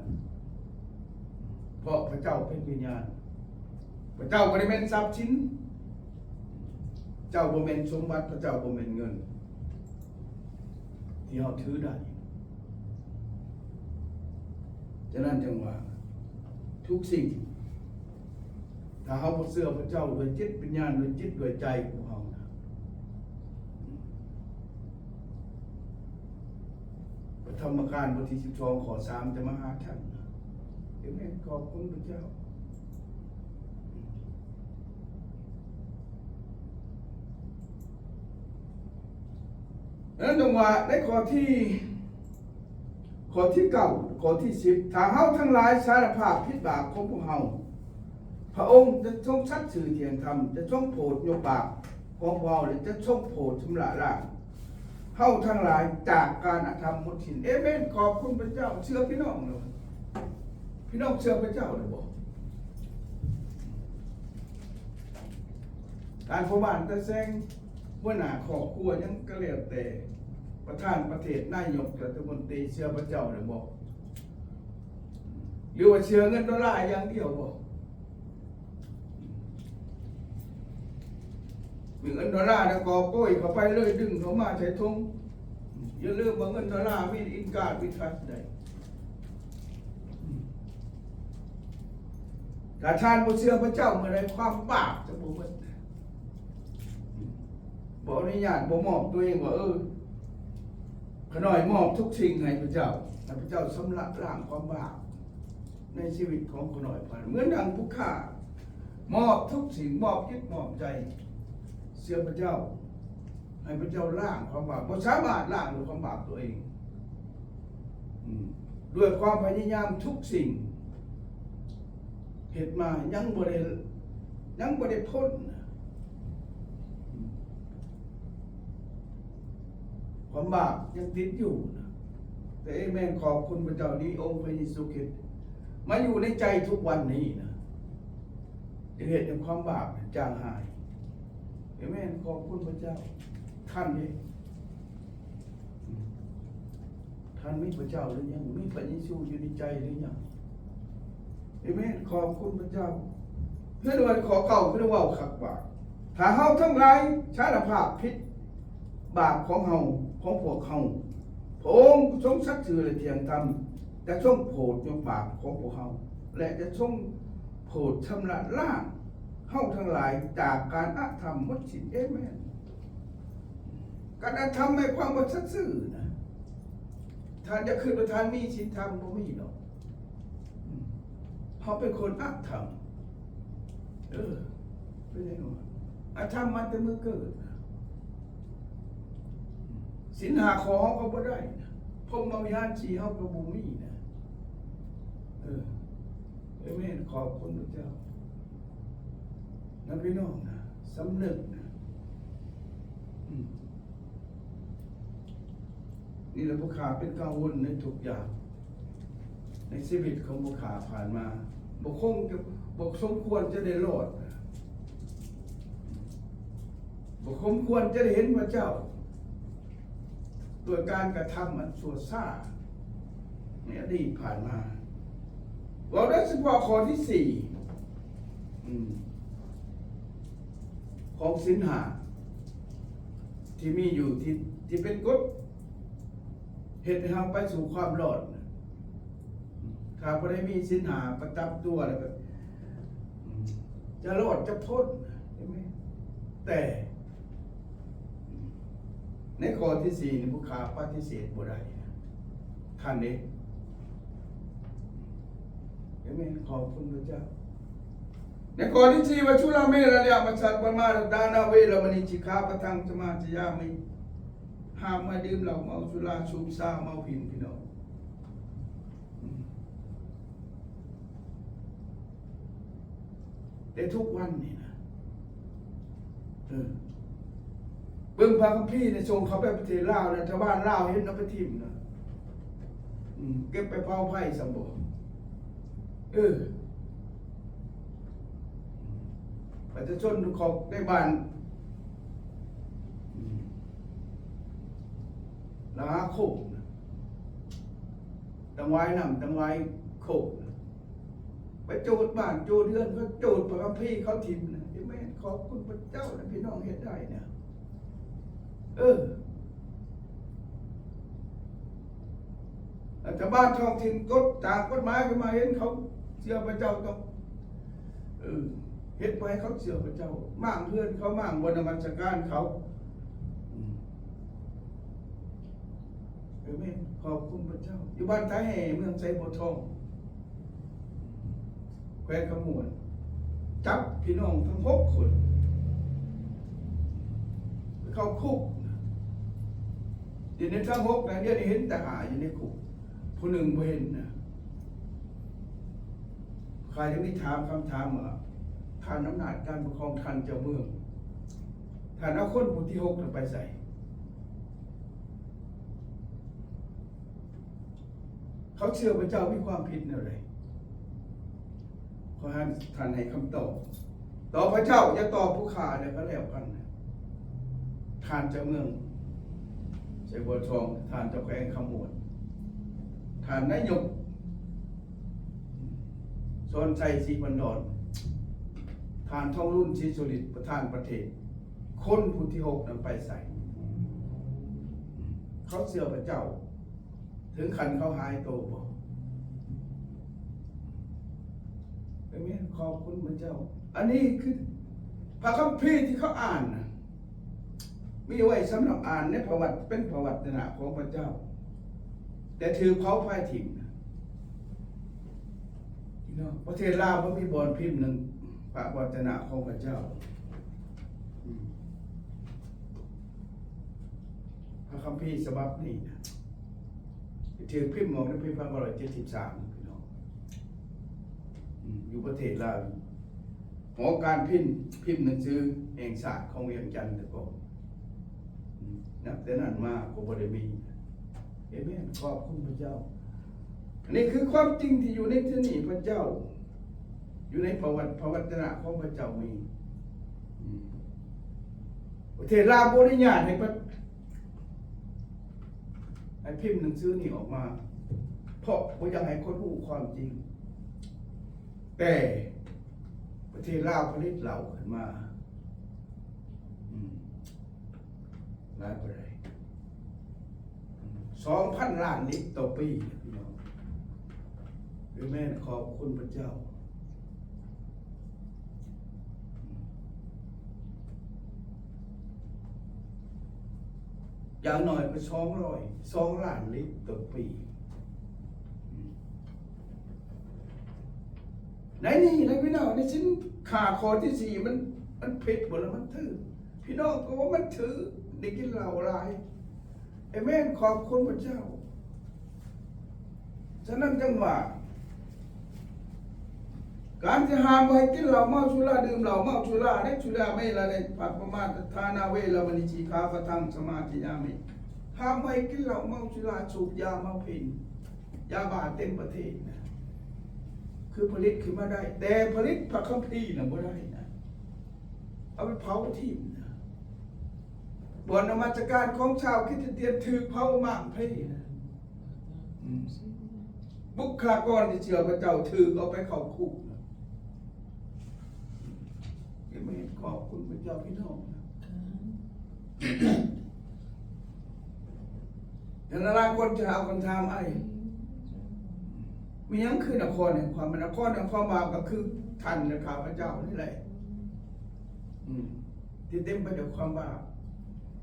เพราะพระเจ้าเป็นวิญญาณพระเจ้าบ่ได้แม่นทรัพย์สินเจ้าบ่แม่นสมบัติพระเจ้าบ่แม่นเงินที่เราถือได้ฉะนั้นจังว่าทุกสิ่งถ้าเราบ่เชื่อพระเจ้าด้วยจิตวิญญาณด้วยจิตด้วยใจของเรานะพระธรรมการบทที่12ข้อ3จะมาหาท่านเห็นไหมขอบคุณพระเจ้านั้นตรงว่าในข้อที่9ข้อที่10ถ้าเฮาทั้งหลายสารภาพผิดบาปของพวกเฮาพระองค์จะทรงชัดสื่อเทียงธรรมจะทรงโปรดยกบาปของพวกเฮาและจะทรงโปรดชำระล้างเฮาทั้งหลายจากการอธรรมหมดสิ้นเอเมนขอบคุณพระเจ้าเชื่อพี่น้องเลยพี่น้องเชื่อพระเจ้าหรือบ่การพ่อบ้านตะแซงหัวหน้าครอบครัวยังก็แล้วแต่ประธานประเทศนายกรัฐมนตรีเชื่อพระเจ้าหรือบ่หรือว่าเชื่อเงินดอลลาร์อย่างเดียวบ่มีเงินดอลลาร์แล้วก็โก้ยเข้าไปเลยดึงเข้ามาใส่ถุงอย่าลืมว่าเงินดอลลาร์มีอินการ์ดมีทัชได้ถ้าท่านบ่เชื่อพระเจ้าเมื่อไรความบาปจะบ่หมดบ่อนุญาตบ่มอบตัวเองว่าขน้อยมอบทุกสิ่งให้พระเจ้าให้พระเจ้าชำระล้างความบาปในชีวิตของขน้อยผ่านเหมือนดังผู้ฆ่ามอบทุกสิ่งมอบจิตมอบใจเชื่อพระเจ้าให้พระเจ้าล้างความบาปบ่สามารถล้างด้วยความบาปตัวเองด้วยความพยายามทุกสิ่งเหตุมายังบ่ได้พ้นความบาปยังติดอยู่นะแต่แม่ขอบคุณพระเจ้านี้องค์พระเยซูคริสต์มาอยู่ในใจทุกวันนี้นะเหตุแห่งความบาปจางหายแม่ขอบคุณพระเจ้าท่านนี้ท่านมีพระเจ้าหรือยังมีพระเยซูอยู่ในใจหรือยังแม่ขอบคุณพระเจ้าเพื่อนวันขอเก่าเพื่อนว่าขักบาปถ้าเฮาทั้งหลายสารภาพผิดบาปของเฮาของพวกเฮาพระองค์ทรงชักชื่อและเทียงธรรมจะทรงโปรดยกบาปของพวกเฮาและจะทรงโปรดชำระล้างเฮาทั้งหลายจากการอธรรมหมดสิ้นเอเมนการอธรรมไม่ความว่าชัดซื่อนะท่านจะขึ้นประทานมีศีลธรรมบ่มีหรอกเขาเป็นคนอธรรมเป็นยังไงอธรรมมันจะมือเกิดศีล5 ข้อเขาบ่ได้พรหมวิหาร4เขาก็บ่มีนะเอเมนขอบคุณพระเจ้านะพี่น้องนะสำนึกนะนี่แหละผู้ขาเป็นกังวลในทุกอย่างในชีวิตของผู้ขาผ่านมาบ่สมควรจะได้รอดบ่สมควรจะได้เห็นพระเจ้าด้วยการกระทำอันชั่วช้าในอดีตผ่านมาเราได้เฉพาะข้อที่4ของศีล5ที่มีอยู่ที่เป็นกฎเหตุให้เราไปสู่ความรอดถ้าพอได้มีศีล5ประจำตัวแล้วก็จะรอดจะพ้นใช่ไหม แต่ในข้อที่สี่นี่ผู้ค้าปฏิเสธบ่ได้ท่านนี้เห็นไหมขอบคุณพระเจ้าในข้อที่สี่ว่าชุลเมระยะมัสสัตปมาดานาเวรมณีจิกขาปะทังสมาธิยามิห้ามมาดื่มเหล้าเมาสุราสูบซ่าเมาผินพี่น้องแต่ทุกวันนี่นะเบิ่งพระคัมภีร์ในทรงเขาไปประเทศลาวนะชาวบ้านลาวเห็นเอาไปทิ่มนะเก็บไปเผาไผ่สมบูรณ์ประชาชนของในบ้านลาโคกตังไว้นำตังไว้โคกไปโจดบ้านโจดเรือนเขาโจดพระคัมภีร์เขาทิ่มนะที่แม่ขอบคุณพระเจ้าและพี่น้องเห็นได้เนี่ยแต่บ้านท้องถิ่นกฎจากกฎหมายขึ้นมาเห็นเขาเชื่อพระเจ้าต้องเห็นไปเขาเชื่อพระเจ้ามั่งเพื่อนเขามั่งบนนมัสการเขาขอบคุณพระเจ้าอยู่บ้านท้ายแห่เมืองไซโบทองแคว้นขมวนจับพี่น้องทั้ง6 คนเข้าคุกเดี๋ยวนี้ทั้ง6นะเดี๋ยวนี้เห็นแต่หาอยู่ในคุกผู้หนึ่งบ่เห็นนะใครจะมีถามคำถามว่าท่านอำนาจการปกครองท่านเจ้าเมืองท่านเอาคนผู้ที่6นั้นไปใส่เขาเชื่อพระเจ้ามีความผิดอะไรขอให้ท่านให้คำตอบต่อพระเจ้าอย่าตอบผู้ข่าเนี่ยก็แล้วกันท่านเจ้าเมืองไซโบทองท่านเจ้าแขวงขมวดท่านนายกสอนชัยศรีบันดรท่านทองรุ่นศรีสุริตประธานประเทศคนผู้ที่6นั้นไปใส่เขาเชื่อพระเจ้าถึงขันเขาหายโตบ่เป็นไงขอบคุณพระเจ้าอันนี้คือพระคัมภีร์ที่เขาอ่านนะมีไว้สำหรับอ่านในประวัติเป็นประวัติศาสตร์ของพระเจ้าแต่ถือเผาพ่ายถิ่นประเทศลาวเขามีบอลพิมพ์หนึ่งพระวจนะของพระเจ้าพระคัมภีร์ฉบับนี้นะถือพิมพ์มองในปี1973พี่น้องอยู่ประเทศลาวหอการพิมพ์หนังสือแห่งศาสตร์ของเวียงจันทร์แต่ก่อนนับแต่นั้นมาก็บ่ได้มีเอเมนขอบคุณพระเจ้าอันนี้คือความจริงที่อยู่ในที่นี้พระเจ้าอยู่ในประวัติของพระเจ้ามีประเทศลาวบ่ได้ญาติให้พิมพ์หนังสือนี่ออกมาเพราะบ่อยากให้คนรู้ความจริงแต่ประเทศลาวผลิตเหล้าขึ้นมาหลายประเทศ2,000 ล้านลิตรต่อปีพี่น้องหรือแม่ขอบคุณพระเจ้าอย่างหน่อยก็2 ล้านลิตรต่อปีไหนนี่นะพี่น้องในชิ้นขาคอที่4มันเผ็ดหมดแล้วมันถือพี่น้องก็ว่ามันถือได้กินเหล้าหลายไอ้แม่ขอบคุณพระเจ้าฉะนั้นจังว่าการจะห้ามให้กินเหล้าเมาสุราดื่มเหล้าเมาสุราได้สุราไม่ละในปัปปมาทานาเวรมณีจิกขาปะทังสมาธิยามิห้ามให้กินเหล้าเมาสุราสูบยาเมาผินยาบ้าเต็มประเทศนะคือผลิตขึ้นมาได้แต่ผลิตพระคัมภีร์น่ะบ่ได้นะเอาไปเผาทิ้งนะบ่อนนมัสการของชาวคริสเตียนถือเผามากเพลนะบุคลากรที่เชื่อพระเจ้าถือเอาไปเข้าคุกนะไม่ขอบคุณพระเจ้าพี่น้องนะแต่ละลายคนจะเอาคนทำไอ้มียังคือนครแห่งความเป็นนครแห่งความบาปก็คือท่านและข้าพระเจ้านี่แหละ ที่เต็มไปด้วยความบาป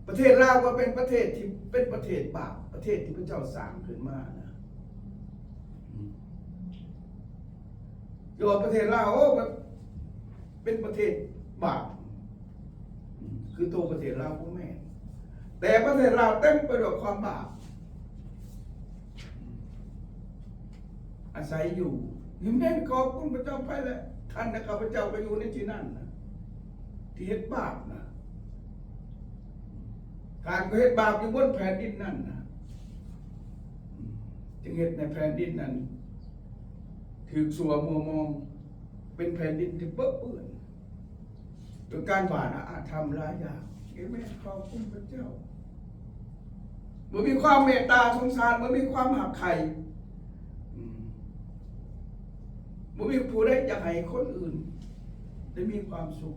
ประเทศลาวก็เป็นประเทศที่เป็นประเทศบาปประเทศที่พระเจ้าสร้างขึ้นมานะอยู่ประเทศลาวโอ้เป็นประเทศบาปคือตัวประเทศลาวพ่อแม่แต่ประเทศลาวเต็มไปด้วยความบาปอาศัยอยู่นี่แม่ขอบคุณพระเจ้าไปแล้วท่านนะข้าพเจ้าไปอยู่ในที่นั่นนะที่เฮ็ดบาปนะการก็เฮ็ดบาปอยู่บนแผ่นดินนั่นนะจึงเฮ็ดในแผ่นดินนั้นถือสัวมัวมองเป็นแผ่นดินที่เปื้อนโดยการบาปอาธรรมหลายอย่างแม่ขอบคุณพระเจ้าเมื่อมีความเมตตาสงสารเมื่อมีความหักใครเมื่อมีผู้ใดอยากให้คนอื่นได้มีความสุข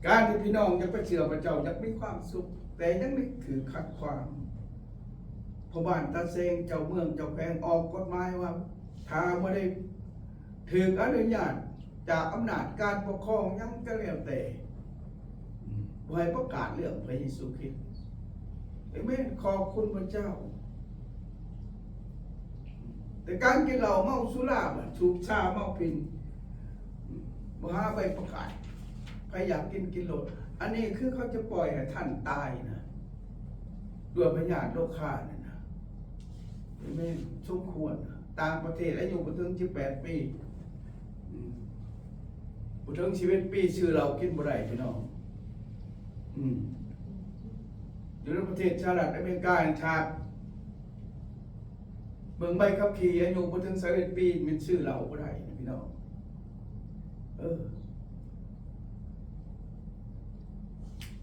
การที่พี่น้องอยากไปเชื่อพระเจ้าอยากมีความสุขแต่ยังไม่ถือขัดความพระบ้านตาเซงเจ้าเมืองเจ้าแขวงออกกฎหมายว่าถ้าไม่ได้ถืออนุญาตจากอำนาจการปกครองยังก็แล้วแต่บ่ให้ประกาศเรื่องพระเยซูคริสต์เอเมนขอบคุณพระเจ้าแต่การกินเหล้าเมาสุราสูบชาเมาพินบ่หาไปประกาศใครอยากกินโลดอันนี้คือเขาจะปล่อยให้ท่านตายนะด้วยพยาธิโรคฆ่าเนี่ยนะไม่สมควรต่างประเทศอายุบ่ถึง18 ปีบ่ถึงชีวิตปีชื่อเรากินบ่ได้พี่น้องอยู่ในประเทศสหรัฐอเมริกาชาติเมืองใบขับขี่อายุบ่ถึง21 ปีมันชื่อเราบ่ได้พี่น้อง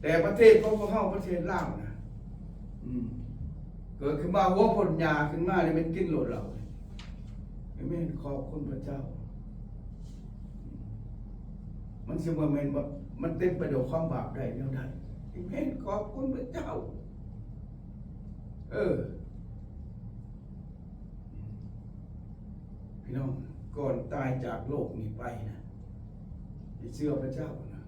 แต่ประเทศของพวกเขาประเทศลาวนะเกิดขึ้นมาหัวผลยาขึ้นมาเนี่ยมันกินโหลดเราไม่ขอบคุณพระเจ้ามันสมมติมันเต็มไปด้วยความบาปได้แล้วได้ไม่ขอบคุณพระเจ้าพี่น้องก่อนตายจากโลกนี้ไปนะเชื่อพระเจ้านะ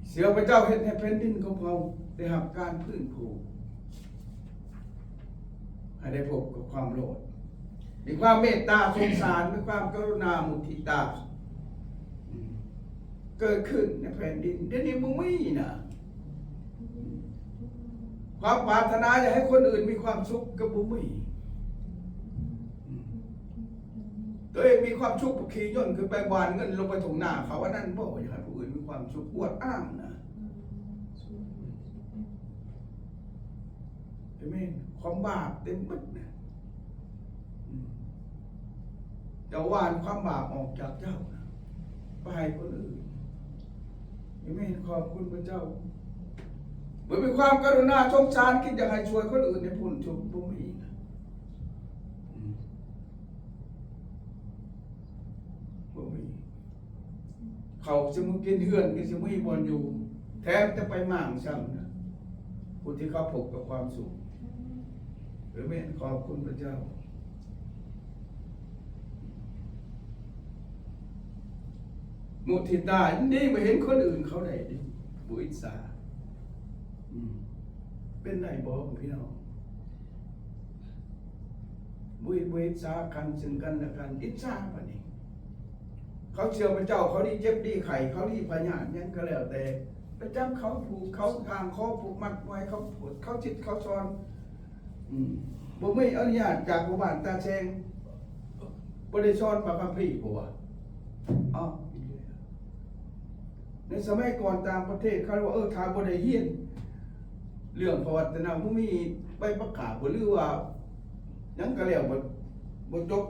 เสือพระเจ้าเห็นให้แผ่นดินของเราได้รับการพื้นผูให้ได้พบกับความโลภมีความเมตตาสงสารมีความกรุณามุทิตาเกิดขึ้นในแผ่นดินเดี๋ยวนี้มึงไม่นะความปรารถนาอยากให้คนอื่นมีความสุขกับบุ้มีตัวเองมีความสุขขี่ย่นคือไปวานเงินลงไปถุงหน้าเขาว่านั่นบอกอยากให้ผู้อื่นมีความสุขอวดอ้างนะเห็นไหมความบาปเต็มหมดนะจะวานความบาปออกจากเจ้าไปให้คนอื่นเห็นไหมขอบคุณพระเจ้าเมื่อมีความกรุณาสงสารคิดอยากให้ช่วยคนอื่นในพ้นทุกข์บุ้มีเขาจะมากินเฮือนก็จะไม่บอลอยู่แถมจะไปหมั่งซ้ำนะผู้ที่เขาพบกับความสุขหรือไม่ขอบคุณพระเจ้ามุทิตานี่มาเห็นคนอื่นเขาได้ดิบุอิสาเป็นไรบอกพี่น้องบุอิสากันซึ่งกันและกันอิสาปะนี่เขาเชื่อพระเจ้าเขาดีเจ็บดีไข่เขาดีพญานยังก็แล้วแต่พระเจ้าเขาผูกเขาทางเขาผูกมัดไว้เขาผูกเขาจิตเขาซ้อนบ่ไม่อนุญาตจากหมู่บ้านตาแซงบ่ได้ซ้อนพระคัมภีร์บ่ว่าในสมัยก่อนตามประเทศเขาว่าถ้าบ่ได้เรียนเรื่องประวัติศาสตร์บ่มีใบประกาศบ่หรือว่ายังก็แล้วบ่จบ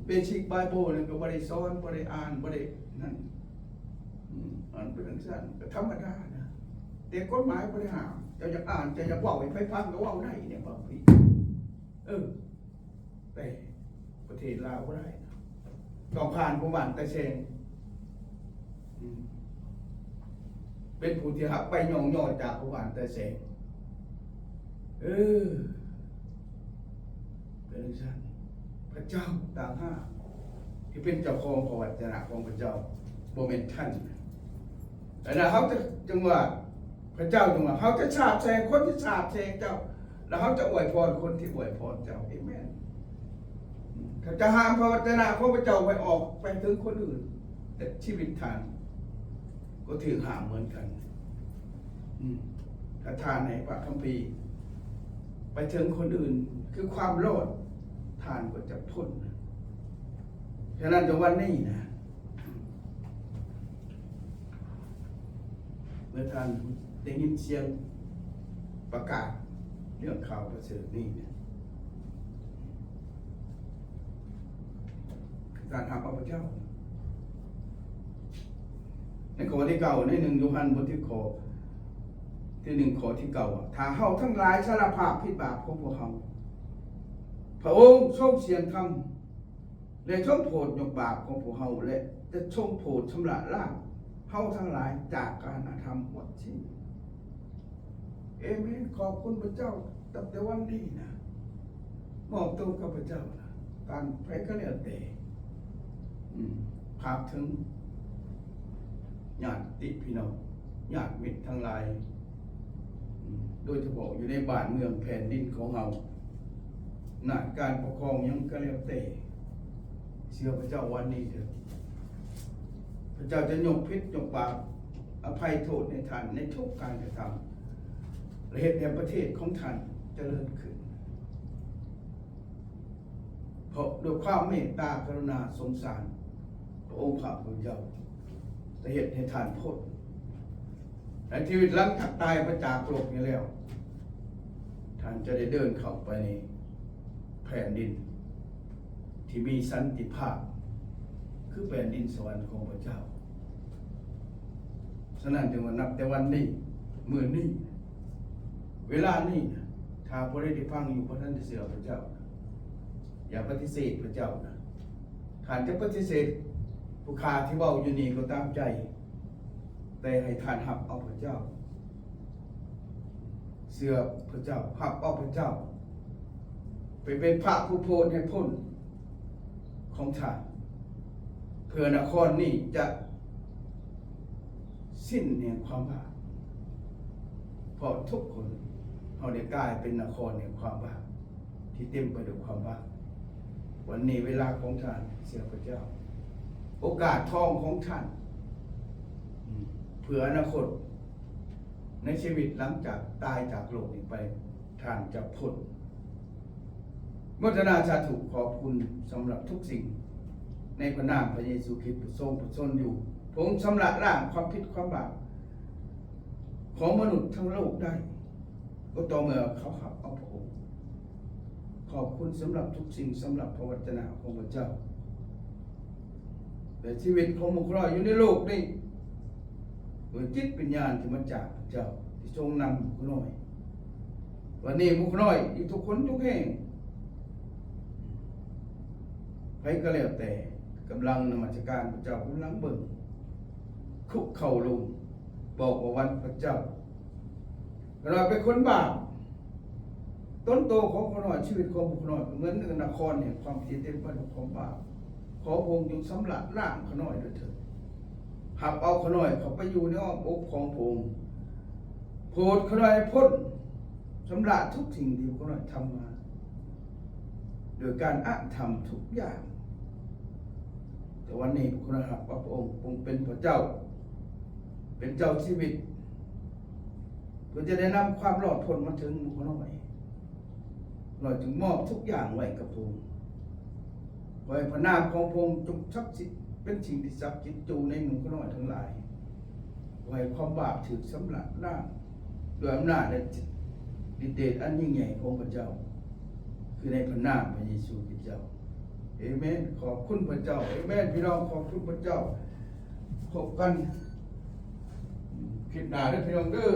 เบสิกไบเบิลเนี่ยก็บ่ได้สอนบ่ได้อ่านบ่ได้นั่นอ่านเป็นสั้นก็ธรรมดานะแต่กฎหมายบ่ได้ห้ามจะอยากอ่านจะอยากเว้าให้ไผฟังก็เว้าได้เนี่ยบ่พี่แต่ประเทศลาวบ่ได้ต้องผ่านผู้บ้านตะแซงเป็นผู้ที่รับไปย่องๆจากผู้บ้านตะแซงเป็นสั้นพระเจ้าต่างหาก ที่เป็นเจ้าของพระวจนะของพระเจ้าบ่แม่นท่านแต่นะเขาจะจังว่าพระเจ้าจังว่าเขาจะสาปแช่งคนที่สาปแช่งเจ้าแล้วเขาจะอวยพรคนที่อวยพรเจ้าเอเมนเขาจะห้ามพระวจนะของพระเจ้าไปออกไปถึงคนอื่นแต่ชีวิตท่านก็ถือห้ามเหมือนกันถ้าทานในพระคัมภีร์ไปถึงคนอื่นคือความโลภทานก็จะพ้นฉะนั้นในวันนี้นะเมื่อท่านได้ยินเสียงประกาศเรื่องข่าวประเสริฐนี้เนี่ยการทำพระเจ้าในข้อที่เก่าใน1 โยฮันบทที่ข้อที่1ข้อที่เก่าถ้าเฮาทั้งหลายสารภาพผิดบาปของพวกเฮาพระองค์ทรงเสียงธรรมและทรงโปรดยกบาปของพวกเฮาและจะทรงโปรดชำระล้างเฮาทั้งหลายจากการกระทำหมดสิ้นเอเมนขอบคุณพระเจ้าตั้งแต่วันนี้นะมอบตัวกับพระเจ้านะการไปก็แล้วแต่ภาพถึงญาติพี่น้องญาติมิตรทั้งหลายโดยเฉพาะอยู่ในบ้านเมืองแผ่นดินของเราหน้าการปกครองยังก็แล้วแต่เชื่อพระเจ้าวันนี้เถิดพระเจ้าจะยกพิษยกบาปอภัยโทษในท่านในทุกการกระทำและเหตุในประเทศของท่านเจริญขึ้นเพราะด้วยความเมตตากรุณาสงสารพระองค์ข้าพระเจ้าจะเหตุให้ท่านพ้นและชีวิตหลังจากตายพระจากโลกนี้แล้วท่านจะได้เดินเข้าไปในแผ่นดินที่มีสันติภาพคือแผ่นดินสวรรค์ของพระเจ้าฉะนั้นจึงว่านับแต่วันนี้มื้อนี้เวลานี้ถ้าพระได้ฟังอยู่พระท่านจะเสือพระเจ้าอย่าปฏิเสธพระเจ้านะท่านจะปฏิเสธผู้ขาที่เว้าอยู่นี่ก็ตามใจแต่ให้ท่านหับเอาพระเจ้าเสือพระเจ้าหับเอาพระเจ้าไปเป็นพระผู้โพธิ์ให้พ้นของท่านเพื่อนครนี้จะสิ้นแห่งความบาปเพราะทุกคนเขาได้กลายเป็นนครแห่งความบาปที่เต็มไปด้วยความบาปวันนี้เวลาของท่านเสียพระเจ้าโอกาสทองของท่านเผื่ออนาคตในชีวิตหลังจากตายจากโลกนี้ไปท่านจะพ้นมุทนาสาธุขอบคุณสำหรับทุกสิ่งในพระนามพระเยซูคริสต์ผู้ทรงประชนอยู่พระองค์ชำระล้างความผิดความบาปของมนุษย์ทั้งโลกได้ก็ต่อเมื่อเขาหับเอาพระองค์ขอบคุณสำหรับทุกสิ่งสำหรับพระวจนะของพระเจ้าแต่ชีวิตของมุขร้อยอยู่ในโลกนี้โดยจิตวิญญาณที่มาจากพระเจ้าที่ทรงนำมุขน้อยวันนี้มุขน้อยอยู่ทุกคนทุกแห่งใครก็แล้วแต่กำลังนมัสการพระเจ้ากำลังเบิ่งคุกเข่าลงบอกว่าวันพระเจ้าเราเป็นคนบาปต้นโตของคนน้อยชีวิตของบุคคลน้อยเหมือนนครเนี่ยความผิดเต็มไปด้วยความบาปขอพระองค์จงสำลักล้างขน้อยด้วยเถิดหับเอาขน้อยเขาไปอยู่ในอ้อมอกของพระองค์โปรดขน้อยพ้นสำลักทุกสิ่งที่ขน้อยทำมาโดยการอ้างทำทุกอย่างแต่วันนี้พระหับว่าพระองค์เป็นพระเจ้าเป็นเจ้าชีวิตเพื่อจะได้นำความรอดพ้นมาถึงมุขน้อยเราจึงมอบทุกอย่างไว้กับพระองค์ไว้พระนามของพระองค์จงศักดิ์สิทธิ์เป็นสิ่งที่ศักดิ์สิทธิ์อยู่ในมุขน้อยทั้งหลายไว้ความบาปถือสำลักล้างด้วยอำนาจและฤทธิ์เดชอันยิ่งใหญ่ของพระเจ้าคือในพระนามพระเยซูคริสต์เจ้าเอเมนขอบคุณพระเจ้าเอเมนพี่น้องขอบคุณพระเจ้าพบกันคลิปหน้าเด้อพี่น้องเด้อ